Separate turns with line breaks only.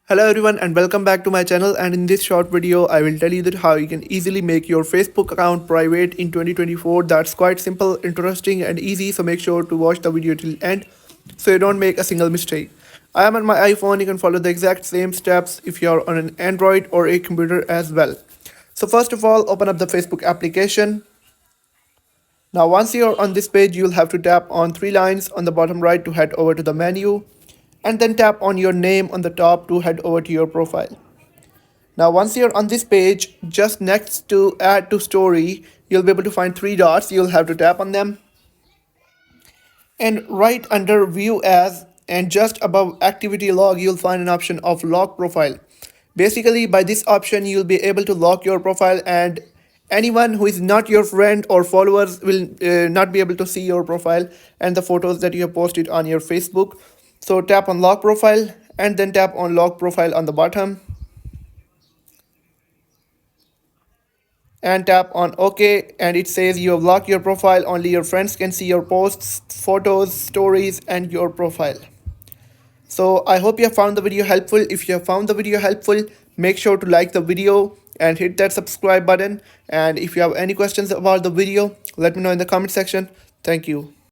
Hello everyone and welcome back to my channel, and in this short video I will tell you that how you can easily make your Facebook account private in 2024. That's quite simple, interesting and easy, so make sure to watch the video till end so you don't make a single mistake. I am on my iPhone. You can follow the exact same steps if you are on an Android or a computer as well. So first of all, open up the Facebook application. Now once you're on this page, you'll have to tap on three lines on the bottom right to head over to the menu, and then tap on your name on the top to head over to your profile. Now once you're on this page, just next to add to story, you'll be able to find three dots. You'll have to tap on them, and right under view as and just above activity log, you'll find an option of lock profile. Basically, by this option you'll be able to lock your profile, and anyone who is not your friend or followers will not be able to see your profile and the photos that you have posted on your Facebook. So tap on lock profile and then tap on lock profile on the bottom and tap on OK, and it says you have locked your profile. Only your friends can see your posts, photos, stories and your profile. So I hope you have found the video helpful. If you have found the video helpful, make sure to like the video and hit that subscribe button. And if you have any questions about the video, let me know in the comment section. Thank you.